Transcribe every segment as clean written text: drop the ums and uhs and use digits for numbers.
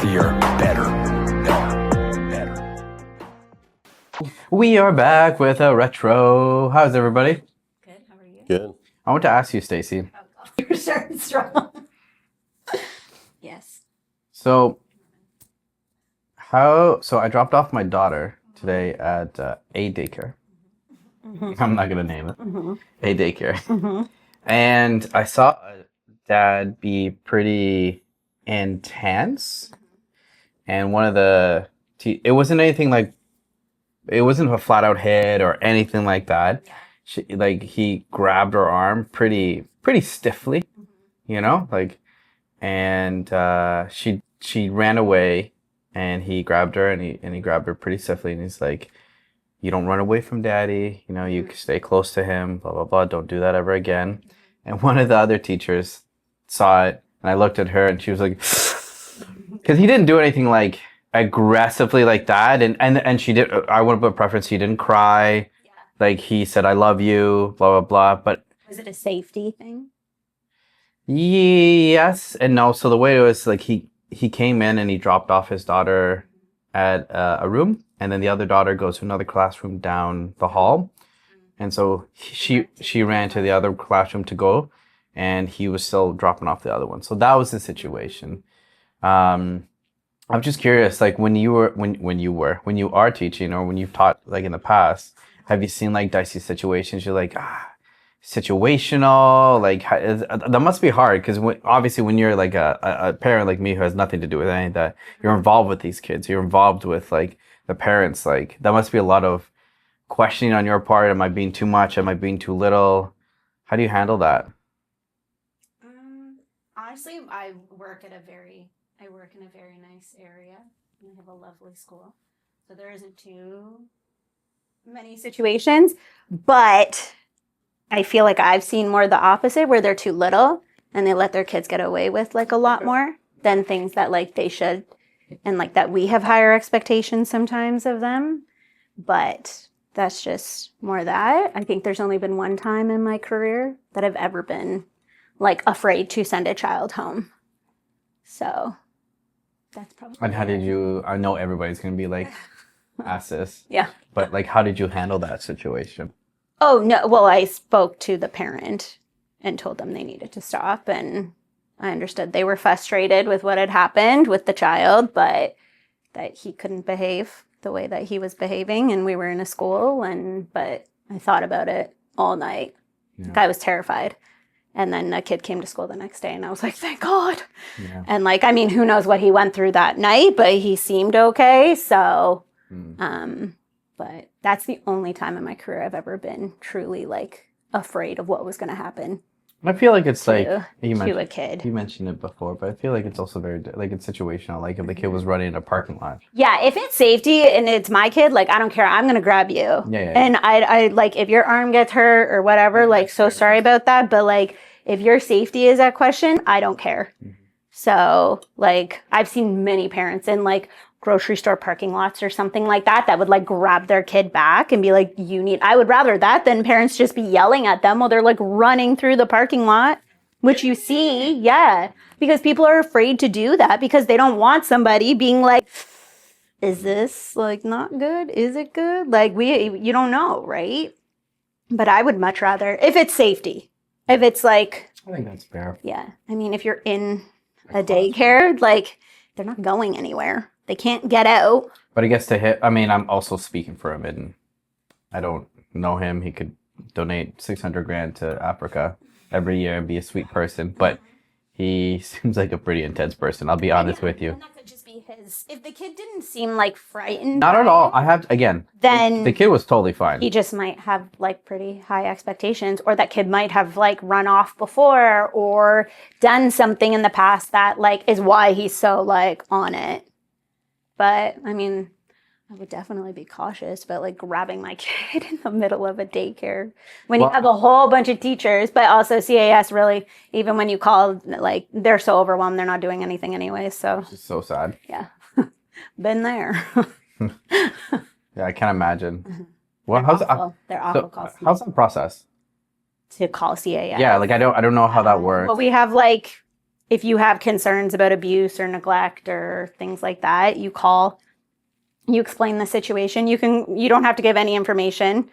healthier, better, better, better. We are back with a retro. How's everybody? Good. How are you? Good. I want to ask you, Stacey. Oh, God. You're starting strong. Yes. So I dropped off my daughter today at a daycare. I'm not gonna name it. A daycare. And I saw a dad be pretty intense. And one of the it wasn't anything like, it wasn't a flat out hit or anything like that. He grabbed her arm pretty stiffly, and she ran away, and he grabbed her, and he grabbed her pretty stiffly, and he's like, "You don't run away from daddy, you stay close to him, blah blah blah, don't do that ever again." And one of the other teachers saw it, and I looked at her, and she was like, because he didn't do anything like aggressively like that, and she did. I want to put preference. He didn't cry. Yeah. Like, he said, "I love you," blah blah blah. But Was it a safety thing? yes and no. So the way it was, like, he came in and he dropped off his daughter at a room, and then the other daughter goes to another classroom down the hall, and so she ran to the other classroom to go, and he was still dropping off the other one. So that was the situation. I'm just curious, like, when you are teaching, or when you've taught, like, in the past, have you seen like dicey situations? You're like, situational, like, that must be hard, because obviously when you're like a parent like me who has nothing to do with any of that, you're involved with these kids, you're involved with like the parents, like, that must be a lot of questioning on your part. Am I being too much? Am I being too little? How do you handle that? Honestly, I work in a very nice area. We have a lovely school, so there isn't too many situations. But I feel like I've seen more the opposite, where they're too little and they let their kids get away with like a lot more than things that like they should, and like that we have higher expectations sometimes of them. But that's just more that. I think there's only been one time in my career that I've ever been like afraid to send a child home. So that's probably. And how did you? I know everybody's gonna be like, "Asses." Yeah. But like, how did you handle that situation? Oh, no. Well, I spoke to the parent and told them they needed to stop. And I understood they were frustrated with what had happened with the child, but that he couldn't behave the way that he was behaving. And we were in a school, but I thought about it all night. Yeah. Like, I was terrified. And then a kid came to school the next day, and I was like, thank God. Yeah. And like, I mean, who knows what he went through that night, but he seemed okay. So, but that's the only time in my career I've ever been truly like afraid of what was going to happen. I feel like it's like to a kid. You mentioned it before, but I feel like it's also very, like, it's situational. Like, if the kid was running in a parking lot. Yeah, if it's safety and it's my kid, like, I don't care. I'm gonna grab you. Yeah. And I like, if your arm gets hurt or whatever, like, so sorry about that. But like, if your safety is at question, I don't care. So like, I've seen many parents in like grocery store parking lots or something like that would like grab their kid back and be like, I would rather that than parents just be yelling at them while they're like running through the parking lot, which you see. Yeah. Because people are afraid to do that because they don't want somebody being like, is this like not good? Is it good? Like, you don't know, right? But I would much rather, if it's safety, if it's like, I think that's fair. yeah. I mean, if you're in a daycare, like, they're not going anywhere. They can't get out. But I guess I'm also speaking for him, and I don't know him. He could donate 600 grand to Africa every year and be a sweet person, but he seems like a pretty intense person. I'll be honest with you. And that could just be his. If the kid didn't seem like frightened, Not at all. Then the kid was totally fine. He just might have like pretty high expectations, or that kid might have like run off before or done something in the past that like is why he's so like on it. But I mean, I would definitely be cautious about like grabbing my kid in the middle of a daycare when you have a whole bunch of teachers, but also CAS really, even when you call, like, they're so overwhelmed, they're not doing anything anyway. So It's so sad. yeah, been there. Yeah, I can't imagine. Well, they're awful calls. How's that process? To call CAS. Yeah, like, I don't know how that works. Well, we have like if you have concerns about abuse or neglect or things like that, you call, you explain the situation. You don't have to give any information.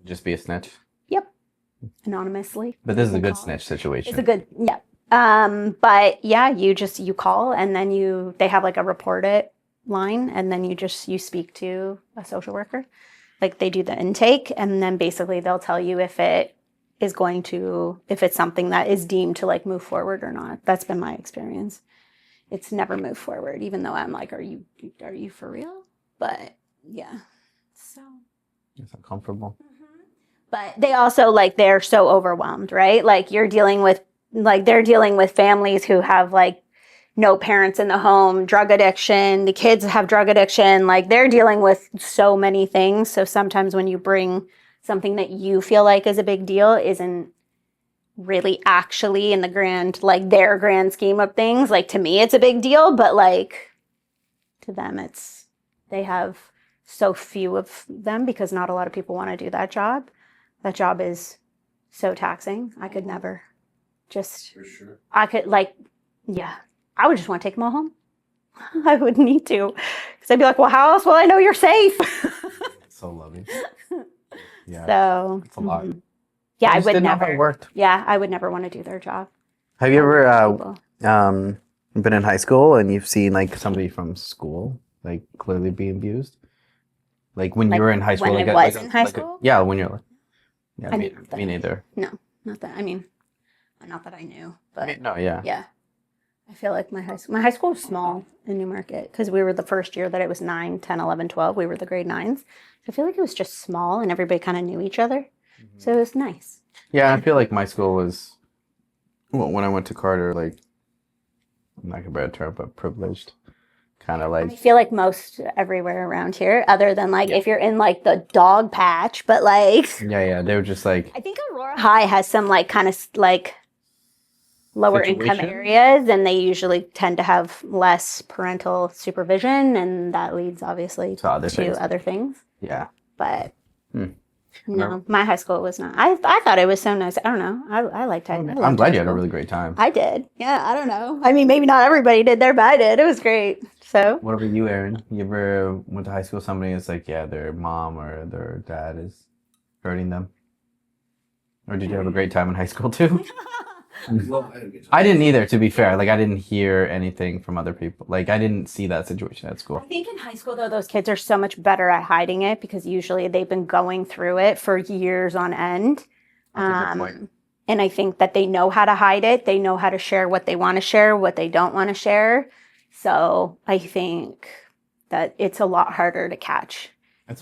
Just be a snitch. Yep. Anonymously. But this is a good Call. snitch situation. It's a good, yeah. But yeah, you call and then they have like a report it line, and then you speak to a social worker. Like they do the intake, and then basically they'll tell you if it's something that is deemed to like move forward or not. That's been my experience. It's never moved forward, even though I'm like, are you for real? But yeah, so It's uncomfortable. but they also like they're so overwhelmed, right? Like they're dealing with families who have like no parents in the home, drug addiction, the kids have drug addiction, like they're dealing with so many things. So sometimes when you bring something that you feel like is a big deal isn't really actually in their grand scheme of things. Like to me it's a big deal, but like to them they have so few of them because not a lot of people want to do that job. That job is so taxing. I could never just, for sure. I could I would just want to take them all home. I would need to. Because I'd be like, well, how else will I know you're safe? So loving. Yeah. So. It's a lot. Yeah, I would didn't know never. how it worked. Yeah, I would never want to do their job. Have you ever been in high school and you've seen like somebody from school like clearly being abused? Like when you were in high school? When I was in high school? Yeah, when you're like. Yeah, I me neither. No, not that. I mean, not that I knew, but No, yeah. Yeah. I feel like my high school was small in Newmarket because we were the first year that it was 9, 10, 11, 12. We were the grade 9s. So I feel like it was just small and everybody kind of knew each other. Mm-hmm. So it was nice. Yeah, I feel like my school was, well, when I went to Carter, like, I'm not going to bad term, but privileged. Kind of like. I feel like most everywhere around here, other than like if you're in like the dog patch, but like. Yeah, they were just like. I think Aurora High has some like kind of like lower income areas, and they usually tend to have less parental supervision, and that leads obviously to other things. Yeah. But no, my high school was not. I thought it was so nice. I don't know. I liked high school. I'm glad you had a really great time. I did. Yeah, I don't know. I mean, maybe not everybody did there, but I did. It was great. So. What about you, Aaron? You ever went to high school? Somebody is like, yeah, their mom or their dad is hurting them, or did you have a great time in high school too? I didn't either, to be fair. Like, I didn't hear anything from other people. Like, I didn't see that situation at school. I think in high school, though, those kids are so much better at hiding it because usually they've been going through it for years on end. That's a good point. And I think that they know how to hide it. They know how to share what they want to share, what they don't want to share. So I think that it's a lot harder to catch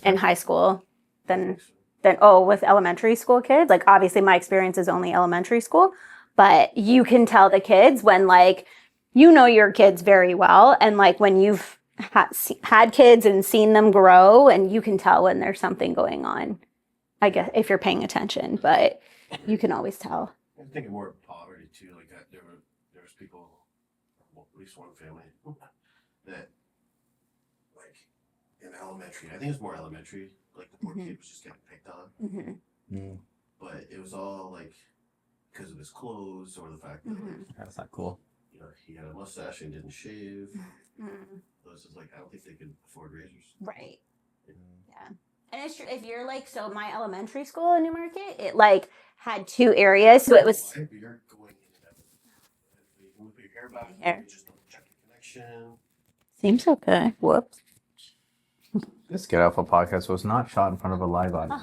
in high school than with elementary school kids. Like, obviously, my experience is only elementary school. But you can tell the kids when, like, you know your kids very well. And, like, when you've had kids and seen them grow, and you can tell when there's something going on, I guess, if you're paying attention. But you can always tell. I'm thinking more of poverty, too. Like, there was people, well, at least one family, that, like, in elementary, I think it was more elementary, like, the poor kid was just getting picked on. Mm-hmm. Mm. But it was all, like, because of his clothes or the fact that like, That's not cool. You know, he had a mustache and didn't shave. So it's just like I don't think they could afford razors. Right. Yeah. And it's true. If you're like, so my elementary school in Newmarket, it like had 2 areas. So it was. You're going in and out. You can whip your hair back. Hair. You just double check your connection. Seems okay. Whoops. This Get Alpha podcast was not shot in front of a live audience.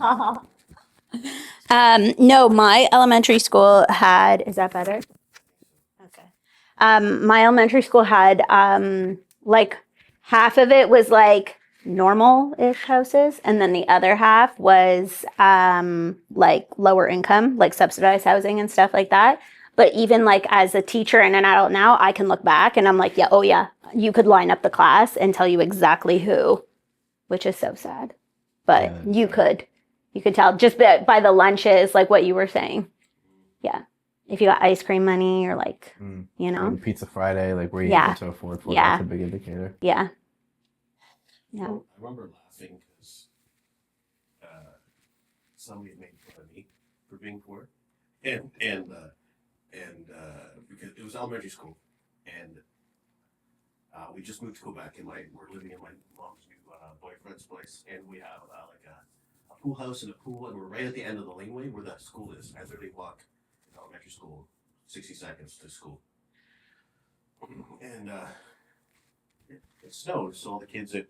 No, my elementary school had, is that better? Okay. My elementary school had, like half of it was like normal-ish houses. And then the other half was, like lower income, like subsidized housing and stuff like that. But even like as a teacher and an adult now, I can look back and I'm like, yeah, oh yeah, you could line up the class and tell you exactly who, which is so sad. But you could tell just by the lunches, like what you were saying. Yeah. If you got ice cream money or like, you know. And Pizza Friday, like where you able to afford for that's a big indicator. Yeah. Yeah. Well, I remember laughing because somebody made fun of me for being poor. And because it was elementary school, and we just moved to Quebec, and we're living in my mom's new boyfriend's place, and we have like a pool house and a pool, and we're right at the end of the laneway where the school is. I literally walk to elementary school 60 seconds to school, and it snowed, so all the kids are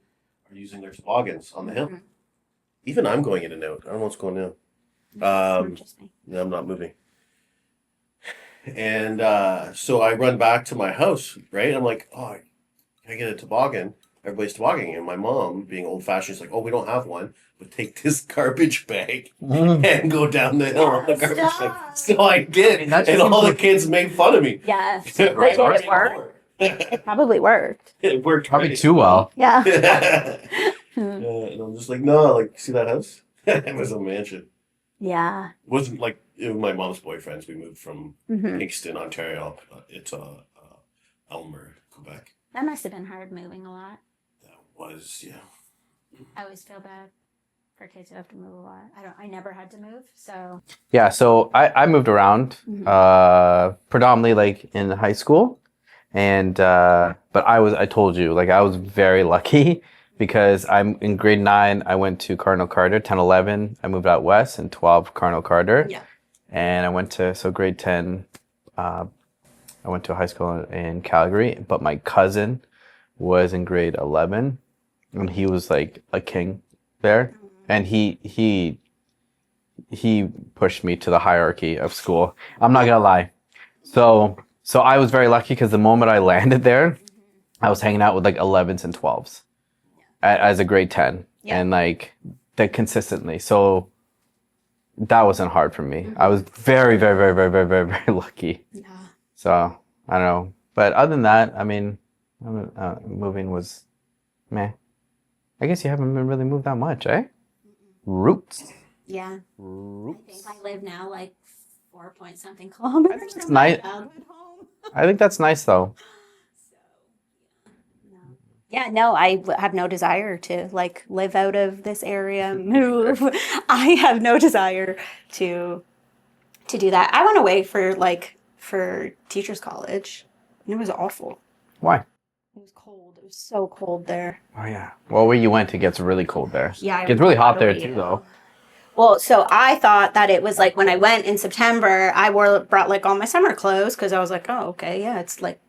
using their toboggans on the hill. Even I'm going in and out. I don't know what's going on. No, I'm not moving. And so I run back to my house, right? I'm like, oh, can I get a toboggan? Everybody's tobogganing. And my mom, being old fashioned, is like, oh, we don't have one, but take this garbage bag and go down the hill on the garbage bag. So I did. And all the kids made fun of me. Yeah. Right? Did it work? It probably worked. It worked Probably too well. Yeah. And I'm just like, no, like, see that house? It was a mansion. Yeah. It wasn't like, it was my mom's boyfriends. We moved from Kingston, Ontario. It's Elmer, Quebec. That must have been hard moving a lot. That was, yeah. I always feel bad for kids who have to move a lot. I never had to move, so. Yeah, so I moved around predominantly like in high school, and but I told you, like, I was very lucky because I'm in grade 9. I went to Cardinal Carter. 10, 11 I moved out west, and 12 Cardinal Carter. Yeah. And I went to grade 10. I went to a high school in Calgary, but my cousin was in grade 11, and he was like a king there, and he pushed me to the hierarchy of school. I'm not gonna lie. So I was very lucky because the moment I landed there, I was hanging out with like 11s and 12s as a grade 10, and like that consistently. So that wasn't hard for me. I was very, very, very, very, very, very, very lucky. Yeah. So I don't know, but other than that, I mean, moving was meh. I guess you haven't been really moved that much, eh? Roots. Yeah. Roots. I think I live now like 4-point-something kilometers. It's nice. I think that's nice though. Yeah, no, I have no desire to like live out of this area, move. I have no desire to do that. I went away for teachers college, and it was awful. Why? It was cold. It was so cold there. Oh yeah. Well, where you went, it gets really cold there. Yeah, It gets really hot there too, though. Well, so I thought that it was like when I went in September, I brought like all my summer clothes because I was like, oh, okay, yeah, it's like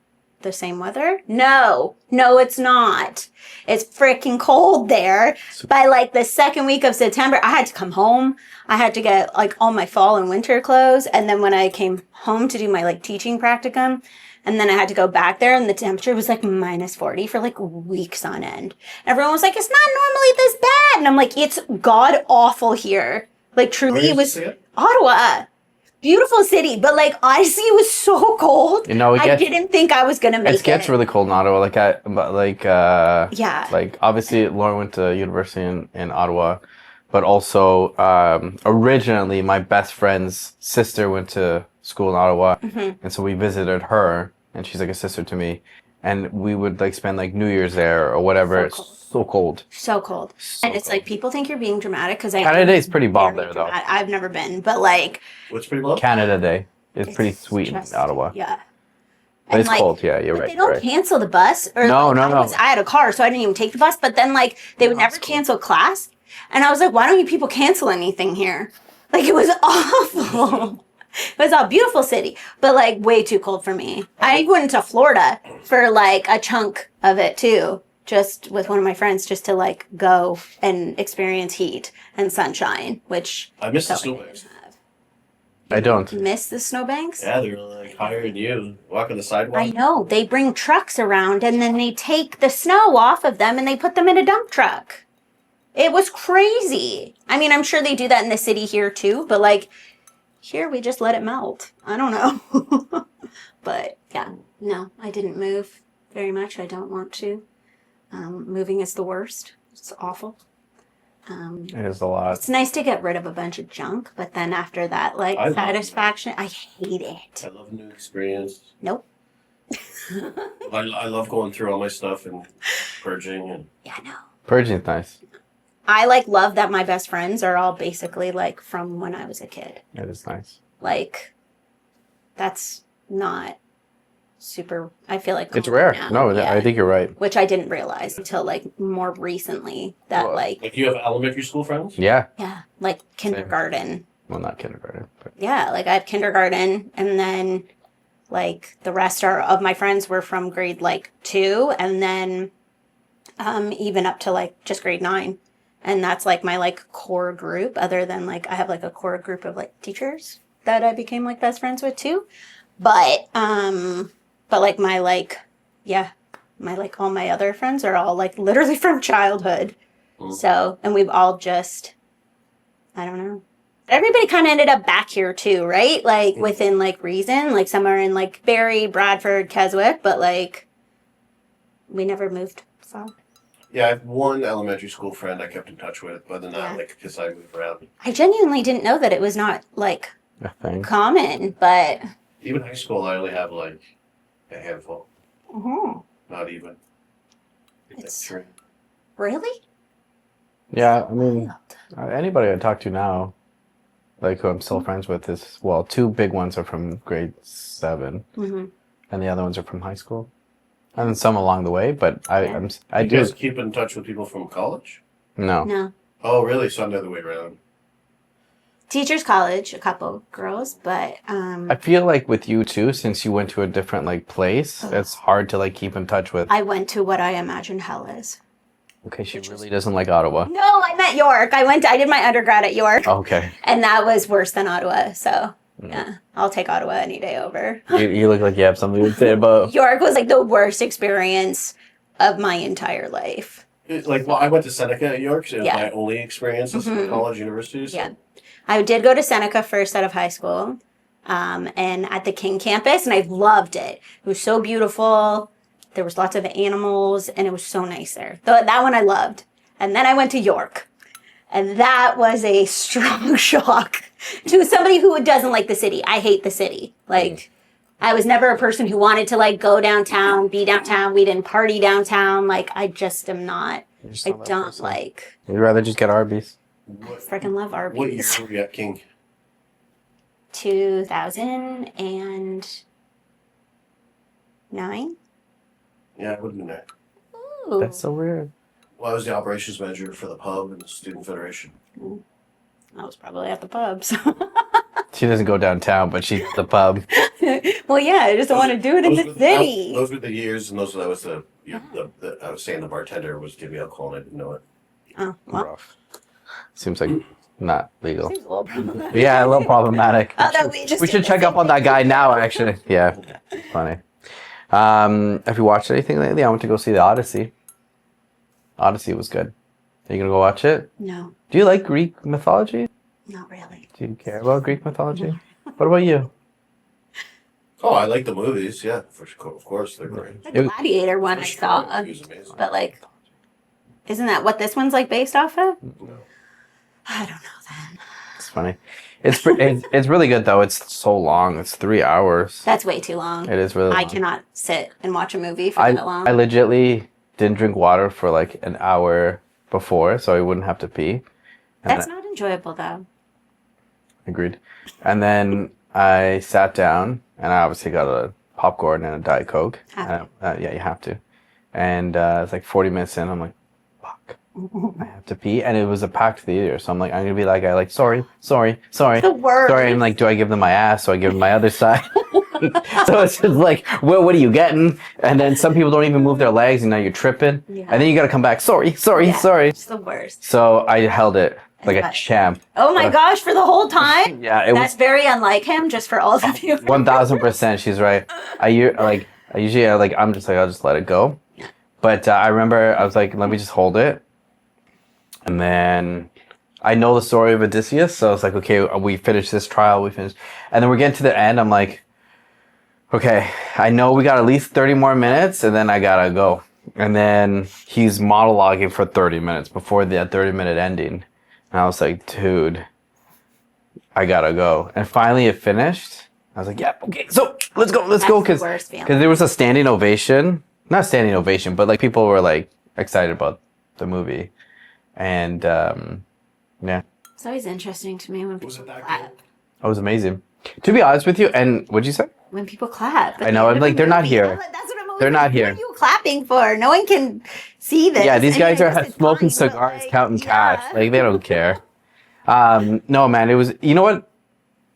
the same weather. No, it's not. It's freaking cold there. By like the second week of September, I had to come home. I had to get like all my fall and winter clothes. And then when I came home to do my like teaching practicum, and then I had to go back there, and the temperature was like minus 40 for like weeks on end. Everyone was like, it's not normally this bad. And I'm like, it's god awful here. Like truly, it was Ottawa. Beautiful city, but like honestly, it was so cold. You know, I didn't think I was gonna make it. It gets really cold in Ottawa. Like obviously Lauren went to university in Ottawa, but also originally my best friend's sister went to school in Ottawa, and so we visited her, and she's like a sister to me, and we would like spend like New Year's there or whatever. So cold. So cold. And it's like people think you're being dramatic because Canada Day is pretty bomb there though. I've never been, but like What's pretty low? Canada Day is pretty sweet in just- Ottawa. Yeah. But it's like, cold. Yeah, you're but right. they don't you're right. cancel the bus. Or No, like, no. I had a car, so I didn't even take the bus. But then like they would never cancel class, and I was like, why don't you people cancel anything here? Like it was awful. It was a beautiful city, but like way too cold for me. I went to Florida for like a chunk of it too, just with one of my friends, just to like go and experience heat and sunshine, which I miss the so snowbanks. I don't. miss the snowbanks. Yeah, they're like higher than you. Walk on the sidewalk. I know. They bring trucks around and then they take the snow off of them and they put them in a dump truck. It was crazy. I mean, I'm sure they do that in the city here too, but like here we just let it melt. I don't know. But yeah, no, I didn't move very much. I don't want to. Moving is the worst. It's awful. It is a lot. It's nice to get rid of a bunch of junk, but then after that, like I love satisfaction, I hate it. I love a new experience. Nope. I love going through all my stuff and purging and Yeah, no. Purging's nice. I like love that my best friends are all basically like from when I was a kid. It is nice. Like that's not super, I feel like It's common rare. now. No, Yeah. I think you're right. Which I didn't realize until like more recently that Well, Like you have elementary school friends? Yeah. yeah, like kindergarten. Well, not kindergarten, but Yeah, like I have kindergarten, and then like the rest are of my friends were from grade like 2, and then even up to like just grade 9. And that's like my like core group, other than like I have like a core group of like teachers that I became like best friends with too. But like my like yeah, my like all my other friends are all like literally from childhood. So, and we've all just I don't know. Everybody kind of ended up back here too, right? Like within like reason, like some are in like Barrie, Bradford, Keswick, but like we never moved. So Yeah, I have one elementary school friend I kept in touch with, but then Yeah. not like because I moved around. I genuinely didn't know that it was not like a thing. common, but Even high school, I only have like a handful. Not even. It's- That's true. really? Yeah, I mean, anybody I talk to now, like who I'm still friends with, is well, 2 big ones are from grade 7, Mm-hmm. and the other ones are from high school, and then some along the way. But Yeah. I You do guys keep in touch with people from college? no. No. Oh, really? So I'm the other way around. Teachers college, a couple girls, but I feel like with you too, since you went to a different like place, it's hard to like keep in touch with. I went to what I imagined hell is. Okay, she really doesn't like Ottawa. No, I meant York. I did my undergrad at York, Okay, and that was worse than Ottawa. So yeah, I'll take Ottawa any day over. you look like you have something to say about. York was like the worst experience of my entire life. Well, I went to Seneca at York, so it was Yeah. my only experience as a college university. So. Yeah. I did go to Seneca first out of high school, and at the King campus, and I loved it. It was so beautiful. There was lots of animals, and it was so nice there. That one I loved. And then I went to York, and that was a strong shock to somebody who doesn't like the city. I hate the city. Like, I was never a person who wanted to like go downtown, be downtown. We didn't party downtown. Like, I just am not. Just I not that don't person. like. You'd rather just get Arby's. What, Freaking love Arby's. what year were you at King? 2009. Yeah, I would have been there. Ooh. That's so weird. Well, I was the operations manager for the pub and the student federation. I was probably at the pub. So. She doesn't go downtown, but she's at the pub. Well, yeah, I just don't want to do it in the city. Those were the years, and those that was the I was saying the bartender was giving me alcohol, and I didn't know it. Oh, well, Rough. Seems like not legal. seems a little problematic. Yeah, a little problematic. Although we just We should did check the up on that guy now, actually. Yeah, funny. Have you watched anything lately? I went to go see the Odyssey. Odyssey was good. Are you gonna go watch it? No, Do you like Greek mythology? not really. Do you care about Greek mythology? What about you? Oh, I like the movies. Yeah, of course they're great. The Gladiator one I saw, It was amazing. but like, isn't that what this one's like based off of? No. I don't know then. It's funny. It's really good though. It's so long. It's 3 hours. That's way too long. It is really long. I cannot sit and watch a movie for I that long. legitly didn't drink water for like an hour before, so I wouldn't have to pee. And That's then- not enjoyable though. Agreed. And then I sat down, and I obviously got a popcorn and a Diet Coke. Have Yeah, you have to. And it's like 40 minutes in, I'm like, fuck, I have to pee. And it was a packed theater, so I'm like, I'm gonna be like, sorry. The worst. Sorry, I'm like, do I give them my ass? So I give them my other side. So it's just like, well, what are you getting? And then some people don't even move their legs, and now you're tripping. Yeah. And then you gotta come back, sorry. Yeah, it's the worst. So I held it like a Right. champ. Oh my gosh, for the whole time? Yeah, it That's very unlike him, just for all of you. 1000%. She's right. I usually I'm just like, I'll just let it go. But I remember I was like, let me just hold it. And then I know the story of Odysseus, so it's like, okay, we finished this trial, and then we're getting to the end. I'm like, okay, I know we got at least 30 more minutes, and then I gotta go. And then he's monologuing for 30 minutes before the 30-minute ending. And I was like, dude, I gotta go. And finally it finished. I was like, yeah, okay, so let's go. That's Because the worst feeling. there was a standing ovation. Not standing ovation, but like people were like excited about the movie. And yeah, It's always interesting to me when Was it people that clap. good? it was amazing. To be honest with you, and what'd you say? when people clap. I know, I'm like, they're not here. That's what I'm always They're not like, here. What are you clapping for? No one can see this. Yeah, these I mean, guys I are guess it's smoking fine, but, cigars, like, counting cash. yeah. Like, they don't care. No, man, it was, you know what?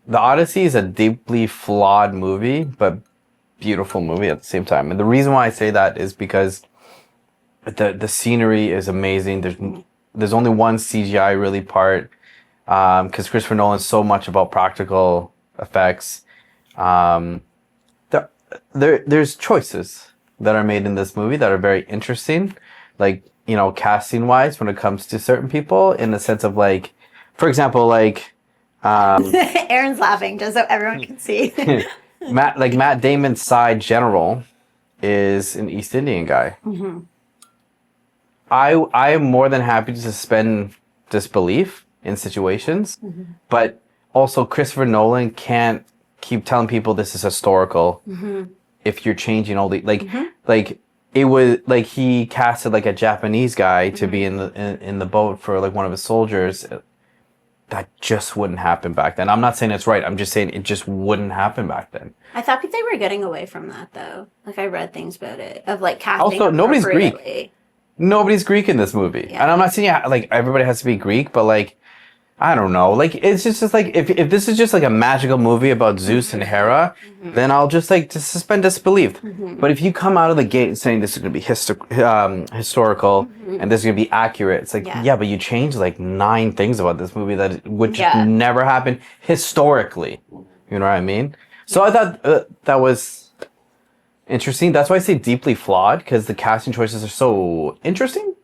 The Odyssey is a deeply flawed movie, but beautiful movie at the same time. And the reason why I say that is because the scenery is amazing. There's only one CGI really part, because Christopher Nolan's so much about practical effects. There's choices that are made in this movie that are very interesting, like, you know, casting wise when it comes to certain people, in the sense of, like, for example, like Aaron's laughing just so everyone can see. Matt Damon's side general is an East Indian guy. Mm-hmm. I am more than happy to suspend disbelief in situations, but also Christopher Nolan can't keep telling people this is historical if you're changing all the like it was like he casted like a Japanese guy to be in the boat for like one of his soldiers. That just wouldn't happen back then. I'm not saying it's right. I'm just saying it just wouldn't happen back then. I thought they were getting away from that though. Like I read things about it of like casting. Also, nobody's Greek. appropriately. Nobody's Greek in this movie. Yeah. And I'm not saying like everybody has to be Greek, but like I don't know. Like it's just like if this is just like a magical movie about Zeus and Hera, then I'll just like to suspend disbelief. But if you come out of the gate saying this is going to be historical and this is going to be accurate, it's like yeah, but you changed like 9 things about this movie that would just never happen historically. You know what I mean? So I thought that was interesting. That's why I say deeply flawed, because the casting choices are so interesting.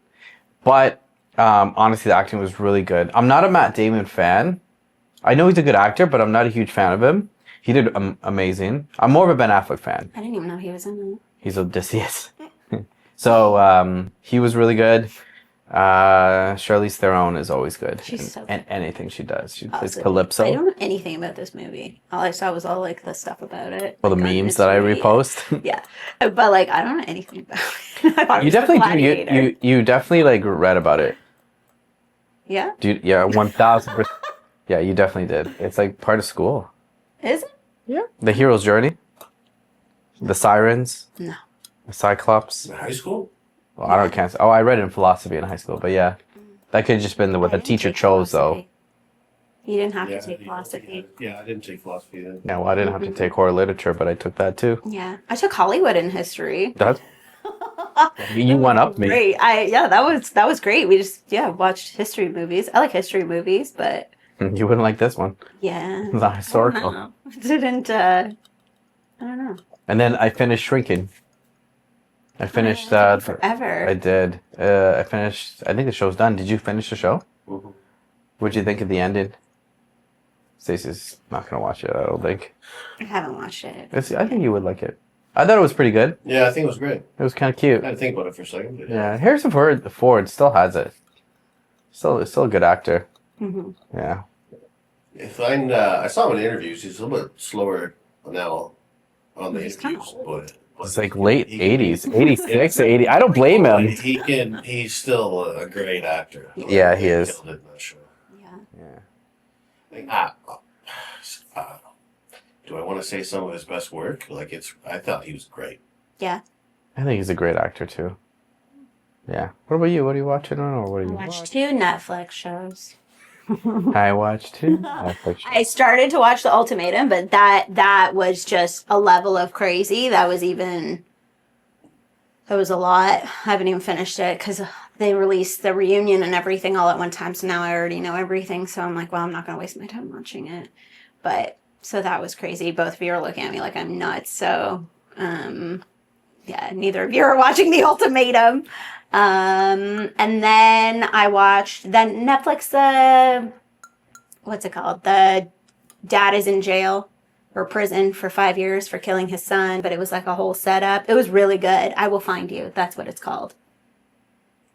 But honestly, the acting was really good. I'm not a Matt Damon fan. I know he's a good actor, but I'm not a huge fan of him. He did amazing. I'm more of a Ben Affleck fan. I didn't even know he was in it. He's Odysseus. So he was really good. Charlize Theron is always good. She's so and anything she does. She plays Awesome. Calypso. I don't know anything about this movie. All I saw was all like the stuff about it. Well, the like, on memes that I history. repost. Yeah, but like I don't know anything about it. I thought it You was The definitely do. Gladiator. You definitely like read about it. Yeah, Dude, yeah, 1000%. Yeah, you definitely did. It's like part of school. is it? Yeah. The hero's journey. The sirens. No. The Cyclops. In high school? Well, I don't can't. Oh, I read it in philosophy in high school, but yeah, that could have just been what I the didn't teacher take chose, philosophy. though. You didn't have Yeah, to take philosophy. Yeah, I didn't take philosophy then. Yeah, well, I didn't have to take horror literature, but I took that too. Yeah, I took Hollywood and history. That's you one up me. Great. That was great. We just watched history movies. I like history movies, but You wouldn't like this one. yeah, The historical. I don't know. Didn't I don't know. And then I finished Shrinking. I finished forever. I did. I finished. I think the show's done. Did you finish the show? What'd you think of the ending? Stacey's not gonna watch it. I don't think. I haven't watched it. I think you would like it. I thought it was pretty good. Yeah, I think it was great. It was kind of cute. I had to think about it for a second. But Yeah, Harrison Ford still has it. Still a good actor. Yeah. I saw him in interviews. He's a little bit slower now on the He's kinda interviews, old. but It's like late 80s, 86 to 80. I don't blame but him. he's still a great actor. Yeah, he is. Killed it in that show. Yeah. Yeah. Like, do I want to say some of his best work? Like I thought he was great. Yeah. I think he's a great actor too. Yeah. What about you? What are you watching on, or what are I you? watched 2 Netflix shows. I watched too. Netflix. I started to watch The Ultimatum, but that was just a level of crazy. That was a lot. I haven't even finished it because they released the reunion and everything all at one time. So now I already know everything. So I'm like, well, I'm not going to waste my time watching it. But so that was crazy. Both of you are looking at me like I'm nuts. So, yeah, neither of you are watching The Ultimatum. And then I watched Netflix, what's it called? The dad is in jail or prison for 5 years for killing his son, but it was like a whole setup. It was really good. I Will Find You. That's what it's called.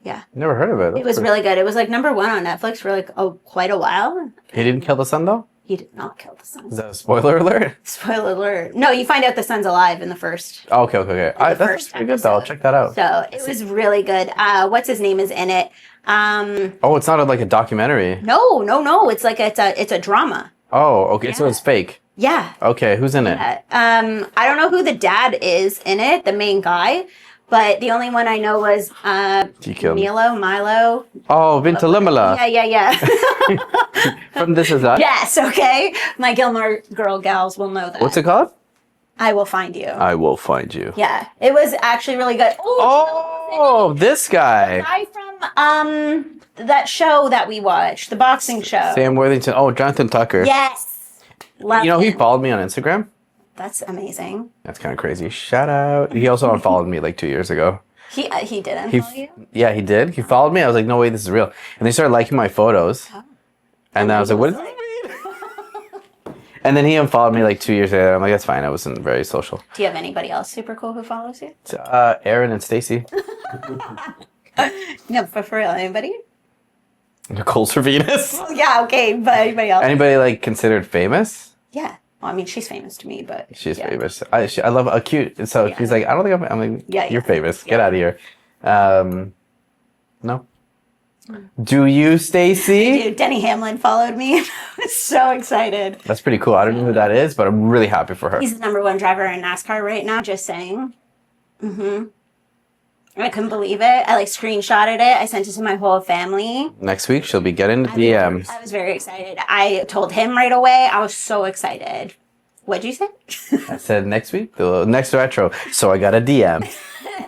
Yeah. Never heard of it. It was really good. It was like #1 on Netflix for like quite a while. He didn't kill the son though. He did not kill the son. Is that a spoiler alert? Spoiler alert. No, you find out the son's alive in the first. Oh, okay. That's first pretty good though. I'll episode. check that out. So it was really good. What's his name is in it? Oh, it's not like a documentary. No. It's like it's a drama. Oh, okay. So Yeah. it's fake. Yeah. Okay, who's in it? I don't know who the dad is in it, the main guy, but the only one I know was You killed me. Milo. Oh, Vintalimala. Yeah. From This Is Us. Yes, okay. My Gilmore Girl gals will know that. What's it called? I Will Find You. I Will Find You. Yeah, it was actually really good. Oh, this guy. The guy from that show that we watched, the boxing show. Sam Worthington. Oh, Jonathan Tucker. Yes. Love You know, he him. followed me on Instagram. That's amazing. That's kind of crazy. Shout out. He also unfollowed me like 2 years ago. He didn't He, follow you? yeah, he did. He followed me. I was like, no way, this is real. And they started liking my photos. Oh. And then I was like, what does that mean? And then he unfollowed me like 2 years later. I'm like, that's fine. I wasn't very social. Do you have anybody else super cool who follows you? It's, Aaron and Stacey. No, but for real, anybody? Nicole Servinus. Oh, yeah, okay, but anybody else? Anybody like considered famous? Yeah. Well, I mean, she's famous to me, but She's yeah. famous. I love a cute. And so Yeah. he's like, I don't think I'm like, Yeah, you're yeah. famous. Get Yeah. out of here. No. Do you, Stacey? Dude, Denny Hamlin followed me. I was so excited. That's pretty cool. I don't know who that is, but I'm really happy for her. He's the #1 driver in NASCAR right now, just saying. I couldn't believe it. I like screenshotted it. I sent it to my whole family. Next week, she'll be getting the DMs. I was very excited. I told him right away. I was so excited. What'd you say? I said next week, the next retro. So I got a DM.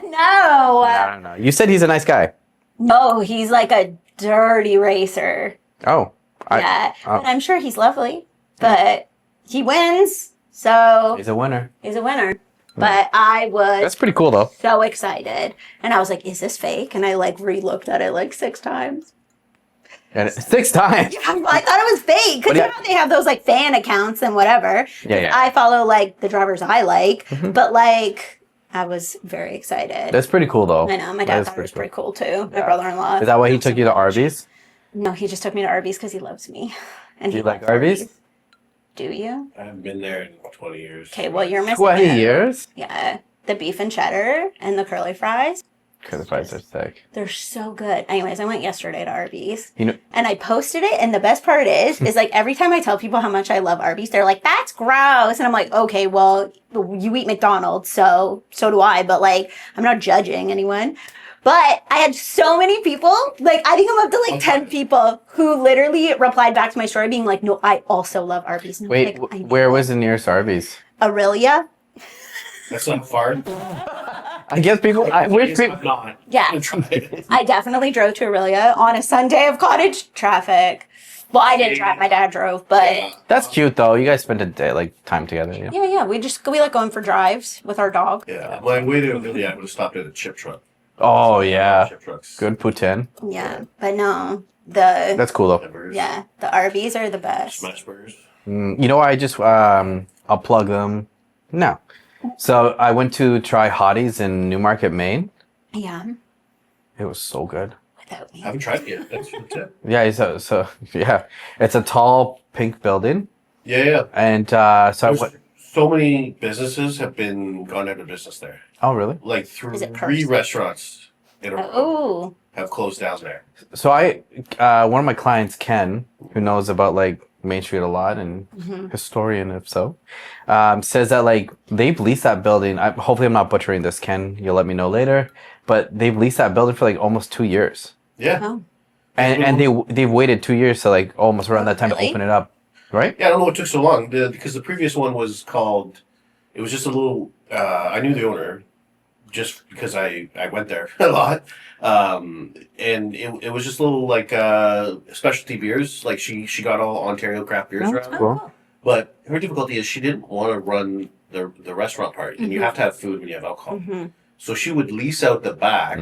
No. I don't know. You said he's a nice guy. No, he's like a dirty racer. Oh. Yeah. But I'm sure he's lovely. But he wins. So He's a winner. he's a winner. But I was That's pretty cool, though. so excited. And I was like, is this fake? And I like re-looked at it like 6 times. And 6 times. I thought it was fake. Because But you yeah. know they have those like fan accounts and whatever. Yeah. I follow like the drivers I like. But like I was very excited. That's pretty cool, though. I know. My That dad is thought it was pretty pretty cool too. My Yeah. brother-in-law. Is that why he took you to Arby's? No, he just took me to Arby's because he loves me. And Do you he like loves Arby's? Do you? I haven't been there in 20 years. Okay, well you're missing 20 out. years? Yeah. The beef and cheddar and the curly fries. Because the fries are sick. They're so good. Anyways, I went yesterday to Arby's. You know, And I posted it, and the best part is like every time I tell people how much I love Arby's, they're like, "That's gross," and I'm like, "Okay, well, you eat McDonald's, so do I." But like, I'm not judging anyone. But I had so many people, like I think I'm up to like 10 people who literally replied back to my story, being like, "No, I also love Arby's." And I'm wait, like, I where know. was the nearest Arby's? Aurelia? That's not far. I guess people. I wish people. I'm not. Yeah. gonna try it. I definitely drove to Aurelia on a Sunday of cottage traffic. Well, I didn't drive; my dad drove, but. That's cute, though. You guys spent a day, like, time together. Yeah. Yeah. We like going for drives with our dog. Yeah. Well, I waited really. I would have stopped at a chip truck. Oh, yeah. Chip trucks. Good poutine. Yeah, but no, the That's cool, though. Burgers. the Arby's are the best. Smash burgers. You know, I just, I'll plug them. No. So I went to try Hotties in Newmarket, Maine. Yeah, It was so good. without me. I haven't tried it yet. That's the tip. Yeah, so yeah. It's a tall pink building. Yeah. And so I There's went. so many businesses have been gone out of business there. Oh, really? Like Is it 3 cursed? restaurants in a row Oh, have closed down there. So one of my clients, Ken, who knows about like Main Street a lot and historian if so, says that like they've leased that building. Hopefully I'm not butchering this, Ken. You'll let me know later. But they've leased that building for like almost 2 years, Yeah. oh, and they've waited 2 years to like almost around that time Really? to open it up, right? Yeah, I don't know what took so long because the previous one was called. It was just a little. I knew the owner, just because I went there a lot, and it was just little like specialty beers. Like she got all Ontario craft beers Oh, around. cool. But her difficulty is she didn't want to run the restaurant part, and you have to have food when you have alcohol. So she would lease out the back,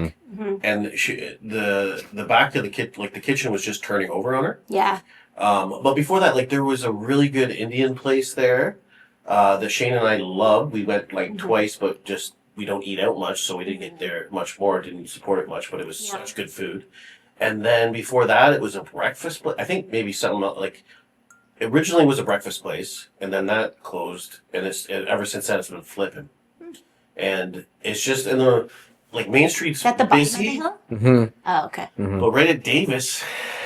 and the back of the the kitchen was just turning over on her. yeah. But before that, like there was a really good Indian place there that Shane and I loved. We went like twice, but just we don't eat out much, so we didn't get there much more. Didn't support it much, but it was Yeah. such good food. And then before that, it was a breakfast place. I think maybe something like originally was a breakfast place, and then that closed, and ever since then it's been flipping. And it's just in the like Main Street's Is that the bottom of the busy. hill? Mm-hmm. Oh, okay. But right at Davis,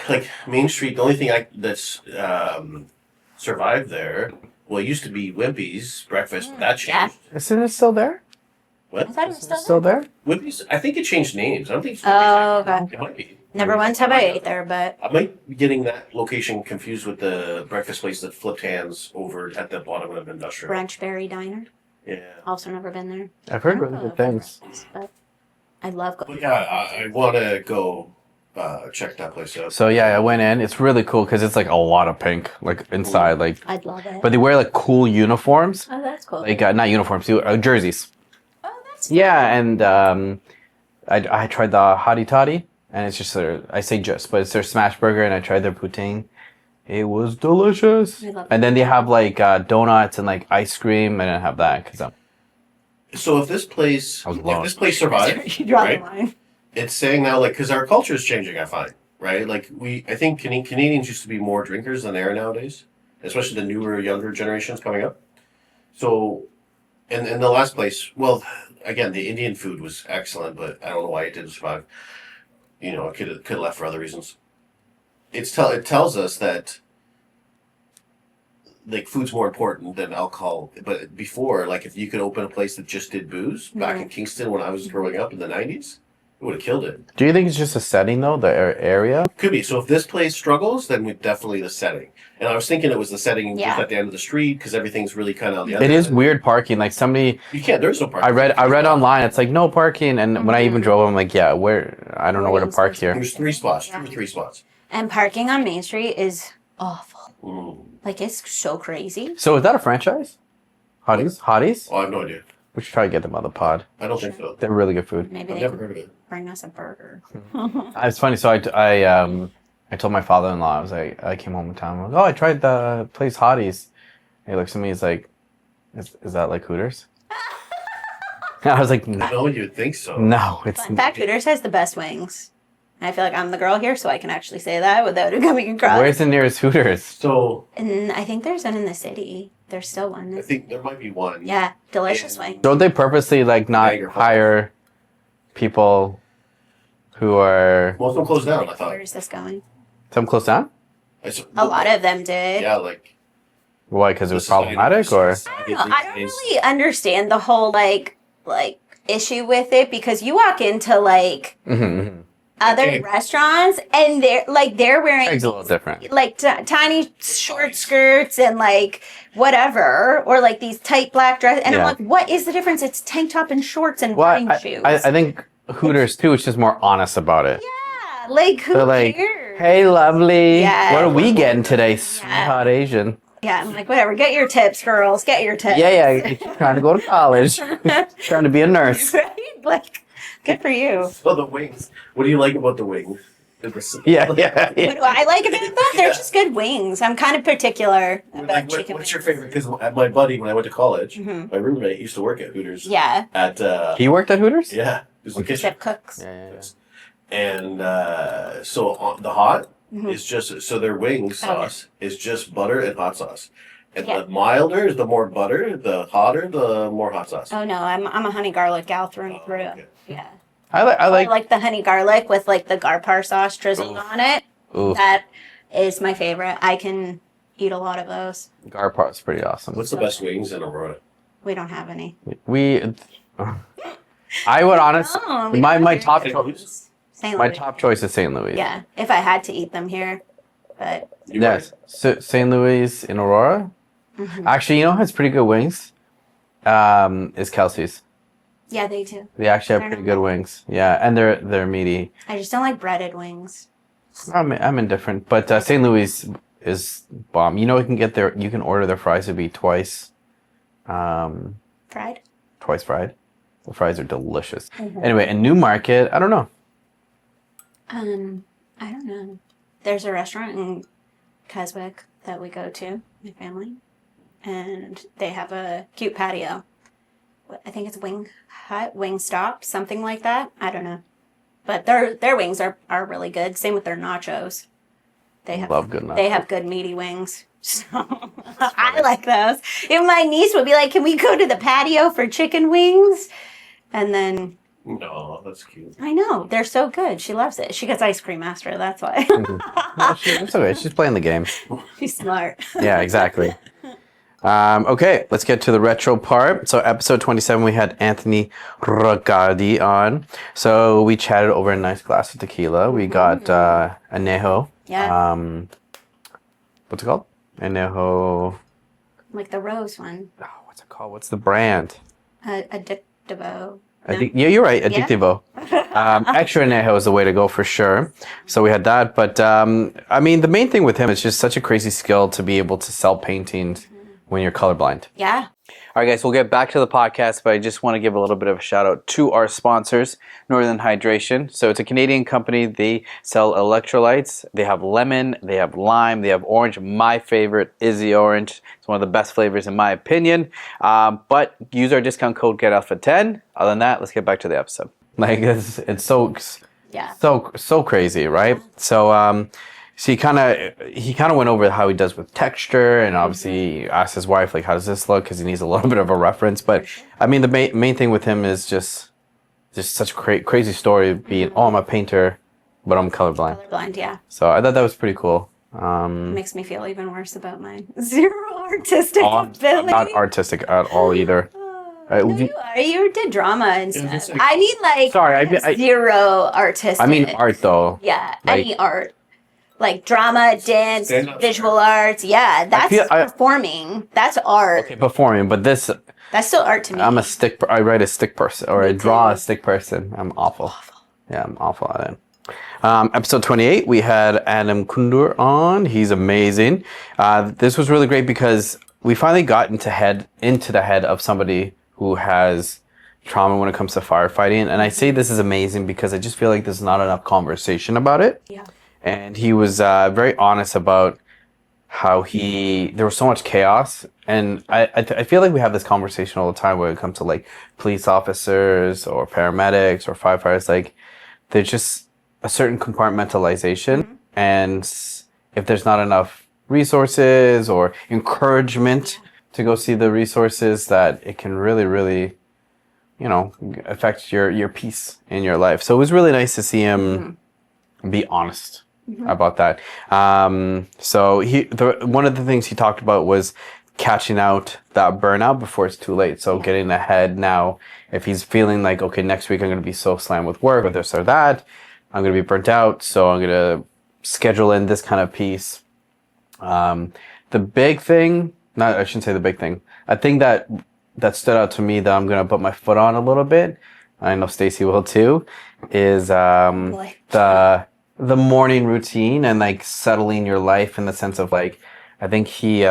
like Main Street, the only thing that's survived there Well, it used to be Wimpy's breakfast, but that Yeah. changed. Isn't it still there? What? I thought it was Is still it still there? Wimpy's? I think it changed names. I don't think it's Oh, Wimpy's okay. anymore. It might be. Never once have I ate there, but I might be getting that location confused with the breakfast place that flipped hands over at the bottom of Industrial. Brunchberry Diner. Yeah. Also never been there. I've heard I really don't good know things. But I love But going. yeah, I want to go check that place out. So yeah, I went in. It's really cool because it's like a lot of pink, like inside, like. I'd love it. But they wear like cool uniforms, Oh, that's cool. like not uniforms, jerseys. Oh, that's Yeah, and I tried the hottie toddy, and it's just I say just, but it's their smash burger, and I tried their poutine. It was delicious. I love And then they have like donuts and like ice cream. I didn't have that because So if this place, I was blown. survived, You draw right? the line. It's saying now, like, because our culture is changing. I find, right? Like I think Canadians used to be more drinkers than they are nowadays, especially the newer, younger generations coming up. So, and the last place, well, again, the Indian food was excellent, but I don't know why it didn't survive. You know, it could have left for other reasons. It tells us that like food's more important than alcohol. But before, like if you could open a place that just did booze back in Kingston when I was growing up in the 90s, it would have killed it. Do you think it's just a setting though, the area? Could be. So if this place struggles, then we definitely the setting. And I was thinking it was the setting just at the end of the street because everything's really kind of on the other It is end. weird parking. Like somebody, You can't. There's no parking. I read online. It's like no parking, and when I even drove, I'm like, yeah, where? I don't know where to park here. There's 3 spots, 2 or 3 spots. And parking on Main Street is awful. Mm. Like it's so crazy. So is that a franchise? Hotties? Oh, I have no idea. We should try to get them on the pod. I don't think so. They're really good food. Maybe I've they never can heard of it. bring us a burger. It's funny. So I told my father-in-law. I was like, I came home one time. I'm like, oh, I tried the place Hotties. He looks at me. He's like, is that like Hooters? I was like, no, No, you'd think so. it's In fact, Hooters has the best wings. And I feel like I'm the girl here, so I can actually say that without it coming across. Where's the nearest Hooters? So And I think there's one in the city. There's still one. I think there might be one. Yeah, delicious wing. Don't they purposely like not Niagara Falls. hire people who are Most of them closed down, I thought. Where is this going? some close down? A lot of them did. Yeah, like. Why? Because it was this is how you problematic, or I don't really understand the whole like issue with it because you walk into like other Okay. restaurants and they're wearing it's a little different. like tiny short skirts and like whatever or like these tight black dresses and Yeah. I'm like, what is the difference? It's tank top and shorts and Well, running shoes. I think Hooters too is just more honest about it. yeah, like who They're like, cares? hey, lovely, Yeah. what are we getting today, sweetheart Asian? Yeah, I'm like, whatever. Get your tips, girls. Get your tips. Yeah, trying to go to college, trying to be a nurse. Right? Like, good for you. So the wings. What do you like about the wings? Yeah. What do I like about them? They're just good wings. I'm kind of particular about Like, chicken what's your wings. favorite? Because my buddy, when I went to college, Mhm. my roommate used to work at Hooters. Yeah, At He worked at Hooters? yeah, it was the kitchen. chef cooks. Yeah. And so on, the hot Mhm. is just so their wing sauce is just butter and hot sauce. And Yeah. the milder is the more butter, the hotter the more hot sauce. Oh no, I'm a honey garlic gal through and through. okay. Yeah, I I like. like the honey garlic with like the garpar sauce drizzled Oof. on it. Ooh, That is my favorite. I can eat a lot of those. Garpar's pretty awesome. What's the best wings in Aurora? We don't have any. We, I would honestly, Oh, we my don't my have top any. choice, St. my Louis. top choice is St. Louis. Yeah, if I had to eat them here, but You Yes, St. Louis in Aurora. mhm. Actually, you know who has pretty good wings? Is Kelsey's. Yeah, they do. They actually have Fair pretty enough. good wings. Yeah, and they're meaty. I just don't like breaded wings. I'm indifferent, but St. Louis is bomb. You know, you can get their, you can order their fries to be twice Fried. fried. The fries are delicious. Mhm. Anyway, in Newmarket, I don't know. I don't know. There's a restaurant in Keswick that we go to, my family, and they have a cute patio. I think it's Wing Hut, Wing Stop, something like that. I don't know, but their wings are really good. Same with their nachos. They have Love good They nachos. have good meaty wings. So I like those. Even my niece would be like, "Can we go to the patio for chicken wings?" And then No, that's cute. I know they're so good. She loves it. She gets ice cream after. That's why. No, it's okay. She's playing the game. She's smart. Yeah, exactly. Okay, let's get to the retro part. So episode 27, we had Anthony Ragadi on. So we chatted over a nice glass of tequila. We got anejo. Yeah. What's it called? Anejo. Like the rose one. Oh, what's it called? What's the brand? Addictivo. I think, yeah, you're right. Addictivo. Extra anejo is the way to go for sure. So we had that. But I mean, the main thing with him is just such a crazy skill to be able to sell paintings when you're colorblind. Yeah. All right, guys, we'll get back to the podcast, but I just want to give a little bit of a shout out to our sponsors, Northern Hydration. So it's a Canadian company. They sell electrolytes. They have lemon, they have lime, they have orange. My favorite is the orange. It's one of the best flavors in my opinion. But use our discount code GetAlpha10. Other than that, let's get back to the episode. Like it's so crazy, right? So he kind of went over how he does with texture, and obviously asked his wife like, how does this look, because he needs a little bit of a reference. But I mean, the main thing with him is just such a crazy story of being, I'm a painter, but I'm colorblind. Colorblind, yeah. So I thought that was pretty cool. Makes me feel even worse about mine. Zero artistic I'm ability. not artistic at all either. No, you are. You did drama and Yeah, stuff. that's I mean, like, Sorry, I zero artistic. I mean art though. Yeah, Like- any art. Like drama, dance, Stand-up. visual arts. Yeah, that's performing. That's art. Okay, performing, but this That's still art to me. I write a stick person, or I Me draw too. a stick person. I'm awful. Yeah, I'm awful at it. Episode 28, we had Adam Kundur on. He's amazing. This was really great because we finally got into the head of somebody who has trauma when it comes to firefighting. And I say this is amazing because I just feel like there's not enough conversation about it. Yeah. And he was very honest about how there was so much chaos. And I feel like we have this conversation all the time when it comes to like police officers or paramedics or firefighters. Like there's just a certain compartmentalization. And if there's not enough resources or encouragement to go see the resources, that it can really, really, affect your peace in your life. So it was really nice to see him be honest about that. So one of the things he talked about was catching out that burnout before it's too late. So getting ahead now, if he's feeling like, okay, next week I'm going to be so slammed with work or this or that, I'm going to be burnt out. So I'm going to schedule in this kind of piece. The big thing, I shouldn't say the big thing. I think that stood out to me that I'm going to put my foot on a little bit. I know Stacey will too, is the morning routine and like settling your life in the sense of like, I think he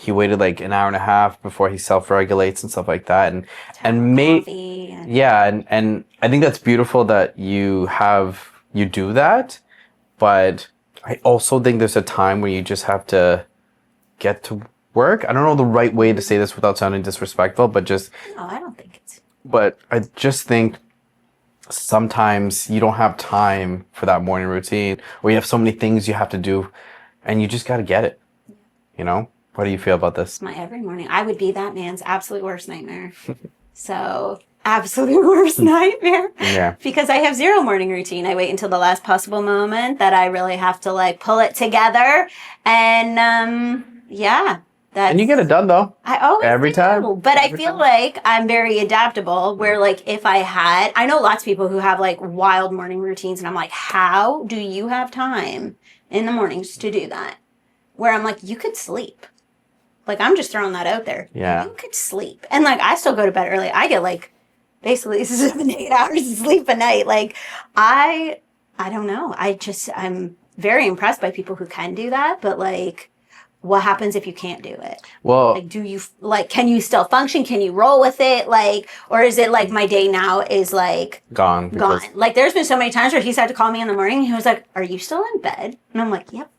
waited like an hour and a half before he self-regulates and stuff like that. And I think that's beautiful that you do that. But I also think there's a time where you just have to get to work. I don't know the right way to say this without sounding disrespectful, but I don't think it's. But I just think sometimes you don't have time for that morning routine, or you have so many things you have to do, and you just got to get it. What do you feel about this? My every morning. I would be that man's absolute worst nightmare. So, absolute worst nightmare. Yeah. Because I have zero morning routine. I wait until the last possible moment that I really have to like pull it together. And And you get it done though. I always every do. time. But I Every feel time. like I'm very adaptable where like if I know lots of people who have like wild morning routines and I'm like, how do you have time in the mornings to do that? Where I'm like, you could sleep. Like I'm just throwing that out there. Yeah. You could sleep. And like I still go to bed early. I get like basically 7 to 8 hours of sleep a night. Like I don't know. I'm very impressed by people who can do that, but like what happens if you can't do it? Well, Like, can you still function? Can you roll with it? Like, or is it like my day now is like gone. gone? Like, there's been so many times where he's had to call me in the morning. And he was like, "Are you still in bed?" And I'm like, "Yep,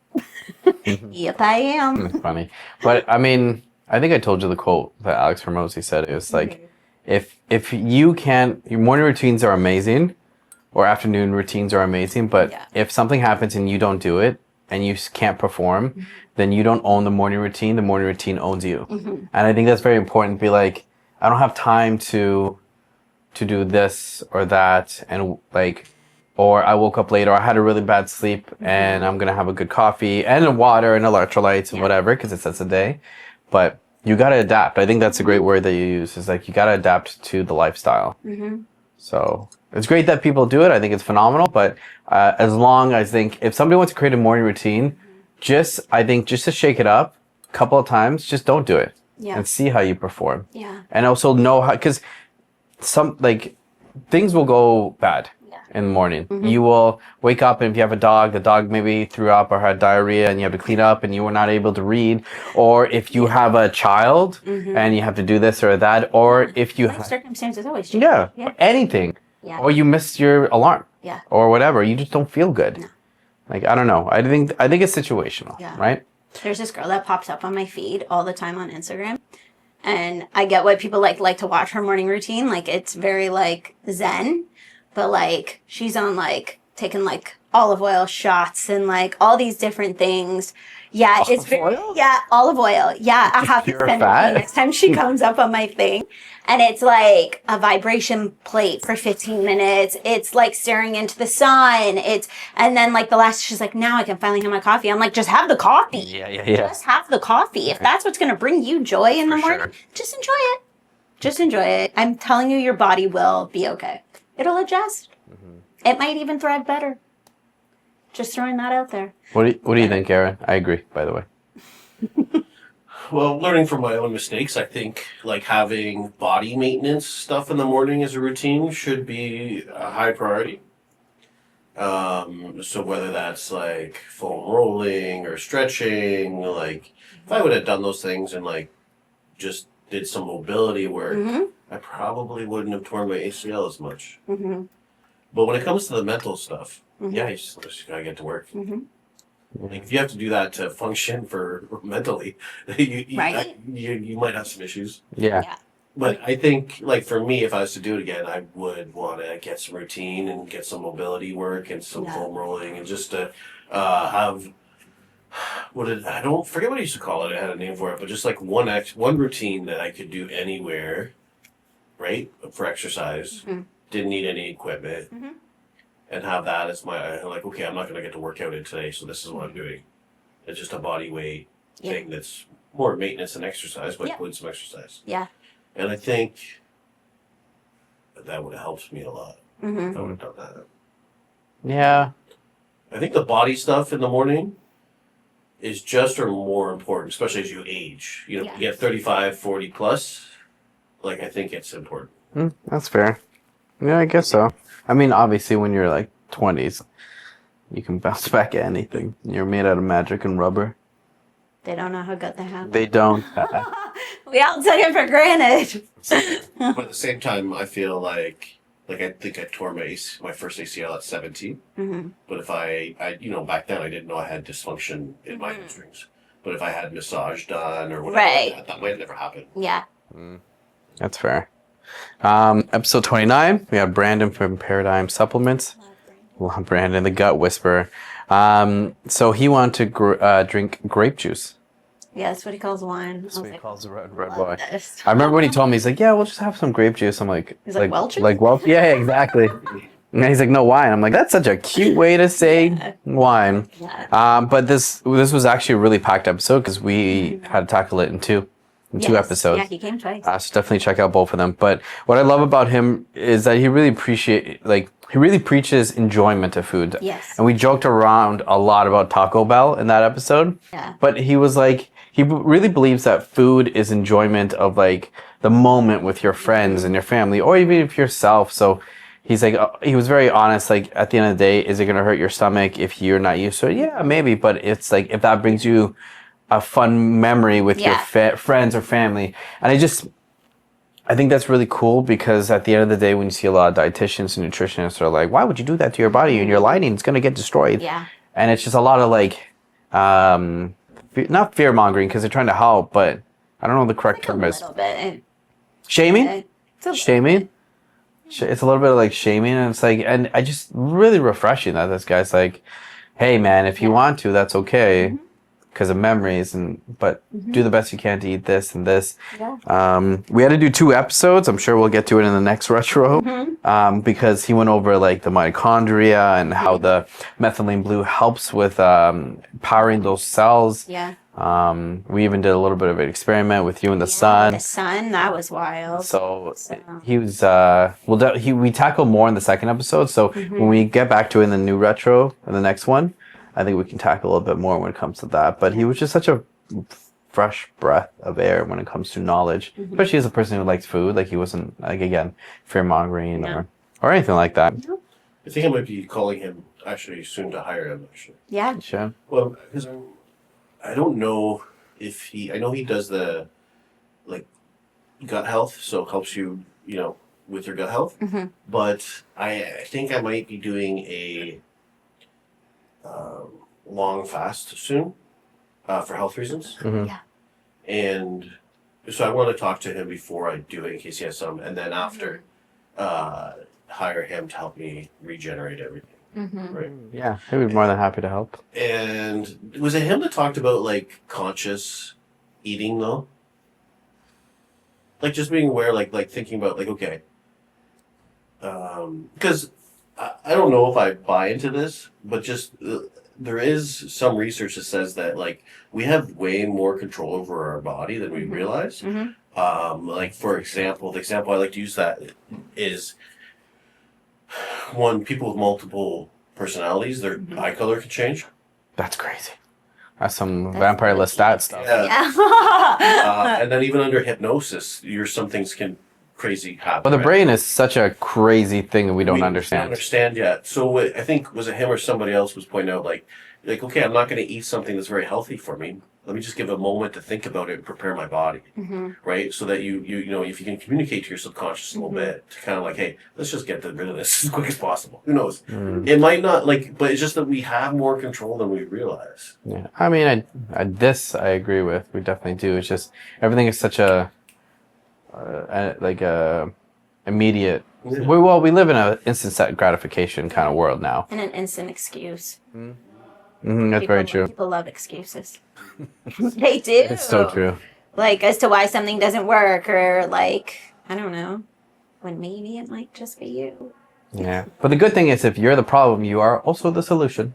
yep, I am." It's funny. But I mean, I think I told you the quote that Alex Hormozy said. It was like, if you can't, your morning routines are amazing, or afternoon routines are amazing, but if something happens and you don't do it, and you can't perform, then you don't own the morning routine. The morning routine owns you. And I think that's very important. Be like, I don't have time to do this or that, and like, or I woke up late, or I had a really bad sleep, and I'm gonna have a good coffee and a water and electrolytes and whatever, because it sets the day. But you got to adapt. I think that's a great word that you use, is like you got to adapt to the lifestyle. So it's great that people do it. I think it's phenomenal. But as long as if somebody wants to create a morning routine, I think just to shake it up a couple of times, just don't do it and see how you perform. Yeah. And also know how, because things will go bad in the morning. You will wake up, and if you have a dog, the dog maybe threw up or had diarrhea and you have to clean up and you were not able to read. Or if you have a child and you have to do this or that. Or if you have circumstances always change. Anything. Yeah. Or you missed your alarm. Yeah. Or whatever. You just don't feel good. No. Like, I don't know. I think it's situational. Yeah. Right? There's this girl that pops up on my feed all the time on Instagram. And I get why people like to watch her morning routine. Like, it's very like zen, but like she's on like taking like olive oil shots and like all these different things. Yeah, it's very, olive oil. Yeah, I have to Pure send it to fat? you next time she comes up on my thing. And it's like a vibration plate for 15 minutes. It's like staring into the sun. And then like the last, she's like, now I can finally have my coffee. I'm like, just have the coffee. Yeah. Just have the coffee. If that's what's going to bring you joy in the morning, just enjoy it. Just enjoy it. I'm telling you, your body will be okay. It'll adjust. It might even thrive better. Just throwing that out there. What do you think, Aaron? I agree, by the way. Well, learning from my own mistakes, I think like having body maintenance stuff in the morning as a routine should be a high priority. So whether that's like foam rolling or stretching, like if I would have done those things and like just did some mobility work, I probably wouldn't have torn my ACL as much. But when it comes to the mental stuff, you just gotta get to work. Like if you have to do that to function for mentally, you might have some issues. Yeah. But I think, like for me, if I was to do it again, I would want to get some routine and get some mobility work and some foam rolling, and just to have I don't forget what I used to call it. I had a name for it, but just like one routine that I could do anywhere, right, for exercise. Didn't need any equipment, and have that as my like. Okay, I'm not going to get to work out in today, so this is what I'm doing. It's just a body weight thing that's more maintenance than exercise, but includes some exercise. Yeah. And I think that would have helped me a lot if I would have done that. Yeah. I think the body stuff in the morning is just or more important, especially as you age. You know, you get 35, 40 plus. Like, I think it's important. That's fair. Yeah, I guess so. I mean, obviously, when you're like 20s, you can bounce back at anything. You're made out of magic and rubber. They don't know how good they have. They don't. We all took it for granted. But at the same time, I feel like I think I tore my first ACL at 17. But if I back then I didn't know I had dysfunction in my hamstrings. But if I had massage done or whatever, that might have never happened. Yeah. That's fair. Episode 29, we have Brandon from Paradigm Supplements. Love Brandon, the gut whisperer. So he wanted to drink grape juice. Yeah, that's what he calls wine. That's what he calls the red love boy. this. I remember when he told me, he's like, yeah, we'll just have some grape juice. I'm like, He's like, Welch's? Like Welch? Yeah, exactly. And he's like, no, wine. I'm like, that's such a cute way to say wine. Yeah. But this was actually a really packed episode because we had to tackle it in two episodes. Yeah, he came twice. So definitely check out both of them. But what I love about him is that he really preaches enjoyment of food. Yes. And we joked around a lot about Taco Bell in that episode. Yeah. But he was like, he really believes that food is enjoyment of like the moment with your friends and your family, or even if yourself. So he's like, he was very honest. Like at the end of the day, is it going to hurt your stomach if you're not used to it? Yeah, maybe. But it's like, if that brings you a fun memory with your friends or family. And I think that's really cool, because at the end of the day, when you see a lot of dietitians and nutritionists are like, why would you do that to your body? And your lining is going to get destroyed. Yeah. And it's just a lot of like, not fear mongering, because they're trying to help, but I don't know what the correct term is. A little bit. Shaming? Shaming? It's a little bit of like shaming. And it's like, and I just really refreshing that this guy's like, hey man, if you want to, that's okay. because of memories, but do the best you can to eat this and this. Yeah. We had to do 2 episodes. I'm sure we'll get to it in the next retro, because he went over like the mitochondria and how the methylene blue helps with powering those cells. Yeah. We even did a little bit of an experiment with you and the The sun. sun, that was wild. So he was. We tackled more in the second episode. So when we get back to it in the new retro in the next one, I think we can tackle a little bit more when it comes to that. But he was just such a fresh breath of air when it comes to knowledge, especially as a person who likes food. Like he wasn't like again fear mongering or anything like that. I think I might be calling him actually soon to hire him. Actually, Yeah. Sure. well, because I don't know if I know he does the like gut health, so helps you, with your gut health. But I think I might be doing a long fast soon for health reasons. Yeah. And so I want to talk to him before I do it in case he has some, and then after hire him to help me regenerate everything. Right. Yeah, he'd be more than happy to help. And was it him that talked about like conscious eating though? Like just being aware, like thinking about like, okay, because I don't know if I buy into this, but just there is some research that says that like we have way more control over our body than we realize. Like for example, the example I like to use that is people with multiple personalities, their eye color can change. That's crazy. That's some vampire Lestat stuff. Yeah. And then even under hypnosis, some things can crazy happen. But the right? brain is such a crazy thing that we don't understand. Don't understand yet. So I think was it him or somebody else was pointing out like okay, I'm not going to eat something that's very healthy for me. Let me just give a moment to think about it and prepare my body, right? So that you if you can communicate to your subconscious a little bit to kind of like, hey, let's just get rid of this as quick as possible. Who knows? It might not but it's just that we have more control than we realize. Yeah, I mean, I agree with. We definitely do. It's just everything is such a immediate. Yeah. We live in an instant gratification kind of world now. And an instant excuse. That's very true. People love excuses. They do. It's so true. Like as to why something doesn't work, or like I don't know, when maybe it might just be you. Yeah, but the good thing is, if you're the problem, you are also the solution.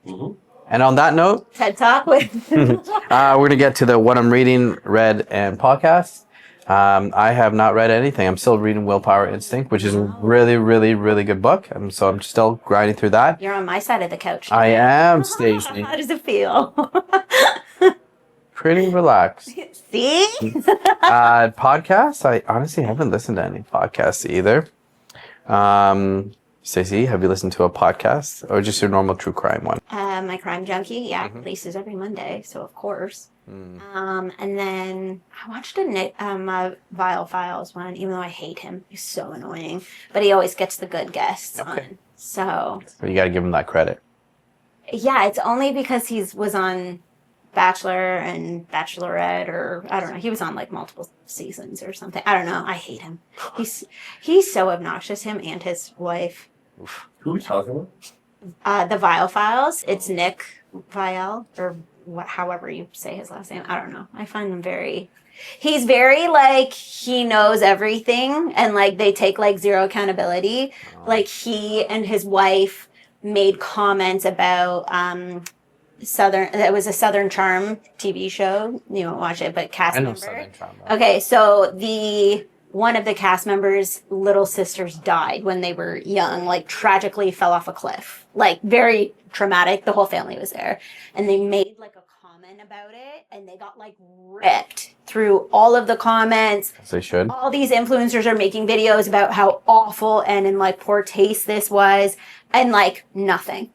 And on that note, TED Talk with. we're gonna get to the what I'm reading, read, and podcast. I have not read anything. I'm still reading Willpower Instinct, which is a really, really, really good book. So I'm still grinding through that. You're on my side of the couch. I am, Stacey. How does it feel? Pretty relaxed. See? Podcasts? I honestly haven't listened to any podcasts either. Stacey, have you listened to a podcast or just your normal true crime one? My Crime Junkie, releases every Monday, so of course. And then I watched a Vile Files one, even though I hate him. He's so annoying. But he always gets the good guests on. So You got to give him that credit. yeah, it's only because was on Bachelor and Bachelorette, or I don't know. He was on like multiple seasons or something. I don't know. I hate him. He's so obnoxious. Him and his wife. Who are we talking about? The Vile Files. It's Nick Viall, or however you say his last name. I don't know. I find him he's very like he knows everything, and like they take like zero accountability. Like he and his wife made comments about it was a Southern Charm TV show. You won't watch it, but cast I know member. Southern Charm. Though. Okay, so one of the cast members' little sisters died when they were young, like tragically fell off a cliff. Like very traumatic. The whole family was there. And they made like a comment about it, and they got like ripped through all of the comments. As they should. All these influencers are making videos about how awful and in like poor taste this was, and like nothing.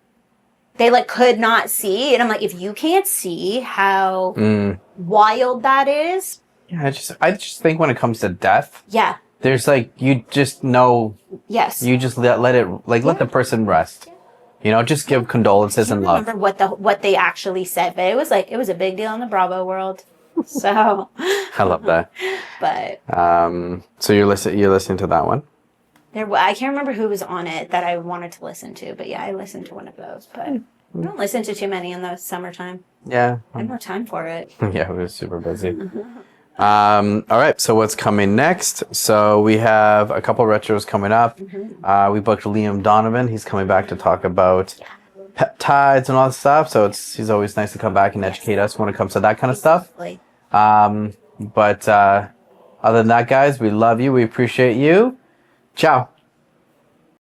They like could not see. And I'm like, if you can't see how wild that is. Yeah, I just think when it comes to death, Yeah. there's like you just know. Yes. You just let it let the person rest. You know, just give condolences and love. I don't remember what they actually said, but it was a big deal in the Bravo world. So I love that. But so you're listening to that one? I can't remember who was on it that I wanted to listen to, but yeah, I listened to one of those. But Don't listen to too many in the summertime. Yeah. I have no time for it. Yeah, we were super busy. All right, so what's coming next? So we have a couple retros coming up. We booked Liam Donovan. He's coming back to talk about peptides and all that stuff. So he's always nice to come back and educate us when it comes to that kind of stuff. But other than that, guys, we love you. We appreciate you. Ciao.